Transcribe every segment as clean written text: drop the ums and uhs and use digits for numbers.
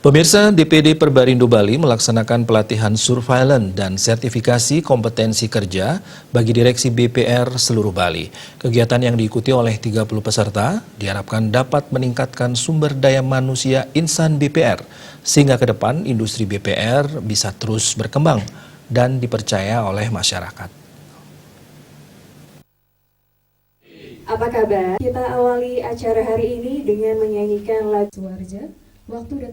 Pemirsa, DPD Perbarindo Bali melaksanakan pelatihan surveillance dan sertifikasi kompetensi kerja bagi Direksi BPR seluruh Bali. Kegiatan yang diikuti oleh 30 peserta diharapkan dapat meningkatkan sumber daya manusia insan BPR, sehingga ke depan industri BPR bisa terus berkembang dan dipercaya oleh masyarakat. Apa kabar? Kita awali acara hari ini dengan menyanyikan lagu Suarja.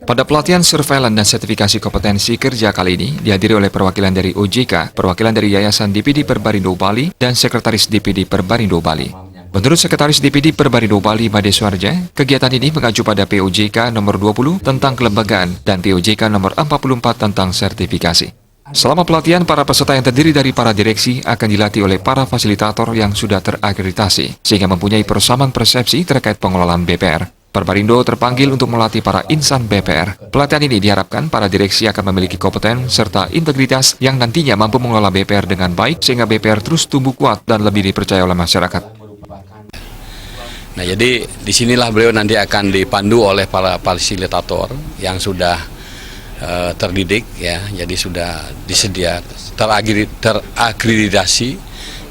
Pada pelatihan surveillance dan sertifikasi kompetensi kerja kali ini dihadiri oleh perwakilan dari OJK, perwakilan dari Yayasan DPD Perbarindo Bali, dan Sekretaris DPD Perbarindo Bali. Menurut Sekretaris DPD Perbarindo Bali, Made Suarja, kegiatan ini mengacu pada POJK nomor 20 tentang kelembagaan dan POJK nomor 44 tentang sertifikasi. Selama pelatihan, para peserta yang terdiri dari para direksi akan dilatih oleh para fasilitator yang sudah terakreditasi, sehingga mempunyai persamaan persepsi terkait pengelolaan BPR. Perbarindo terpanggil untuk melatih para insan BPR. Pelatihan ini diharapkan para direksi akan memiliki kompeten serta integritas yang nantinya mampu mengelola BPR dengan baik sehingga BPR terus tumbuh kuat dan lebih dipercaya oleh masyarakat. Nah, jadi disinilah beliau nanti akan dipandu oleh para fasilitator yang sudah terdidik, ya, jadi sudah terakreditasi.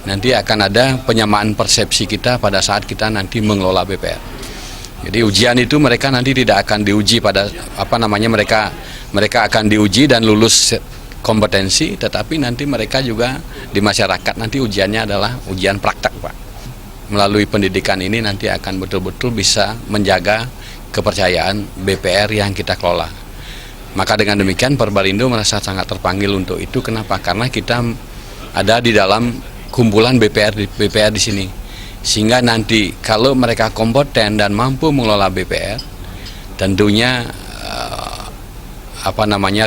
Nanti akan ada penyamaan persepsi kita pada saat kita nanti mengelola BPR. Jadi ujian itu mereka nanti tidak akan diuji pada mereka akan diuji dan lulus kompetensi, tetapi nanti mereka juga di masyarakat nanti ujiannya adalah ujian praktek, Pak. Melalui pendidikan ini nanti akan betul-betul bisa menjaga kepercayaan BPR yang kita kelola. Maka dengan demikian Perbarindo merasa sangat terpanggil untuk itu. Kenapa? Karena kita ada di dalam kumpulan BPR di sini. Sehingga nanti kalau mereka kompeten dan mampu mengelola BPR, tentunya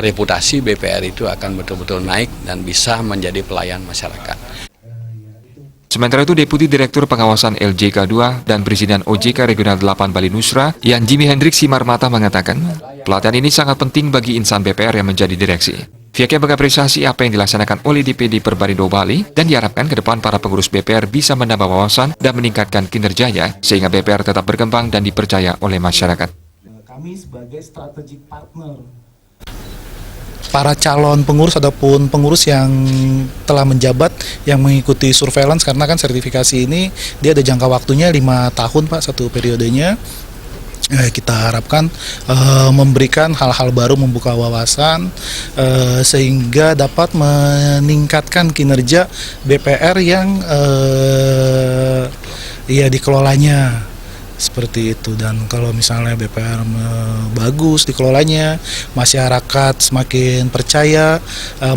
reputasi BPR itu akan betul-betul naik dan bisa menjadi pelayan masyarakat. Sementara itu, Deputi Direktur Pengawasan LJK 2 dan Presiden OJK Regional 8 Bali Nusra, Yan Jimmy Hendrik Simarmata mengatakan, pelatihan ini sangat penting bagi insan BPR yang menjadi direksi. Pihaknya mengapresiasi apa yang dilaksanakan oleh DPD Perbarindo Bali dan diharapkan ke depan para pengurus BPR bisa menambah wawasan dan meningkatkan kinerjanya sehingga BPR tetap berkembang dan dipercaya oleh masyarakat. Kami sebagai strategic partner. Para calon pengurus ataupun pengurus yang telah menjabat yang mengikuti surveillance, karena kan sertifikasi ini dia ada jangka waktunya 5 tahun, Pak, satu periodenya. Kita harapkan memberikan hal-hal baru, membuka wawasan sehingga dapat meningkatkan kinerja BPR yang dikelolanya seperti itu. Dan kalau misalnya BPR bagus dikelolanya, masyarakat semakin percaya,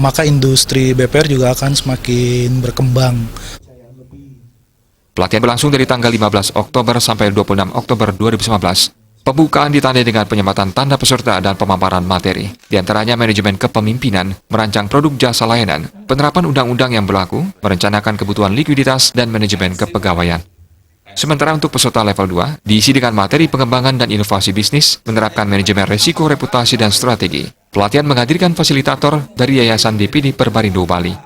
maka industri BPR juga akan semakin berkembang. Pelatihan berlangsung dari tanggal 15 Oktober sampai 26 Oktober 2019. Pembukaan ditandai dengan penyematan tanda peserta dan pemaparan materi. Di antaranya manajemen kepemimpinan, merancang produk jasa layanan, penerapan undang-undang yang berlaku, merencanakan kebutuhan likuiditas, dan manajemen kepegawaian. Sementara untuk peserta level 2, diisi dengan materi pengembangan dan inovasi bisnis, menerapkan manajemen resiko, reputasi, dan strategi. Pelatihan menghadirkan fasilitator dari Yayasan DPD Perbarindo Bali.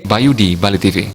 Bayu di Bali TV.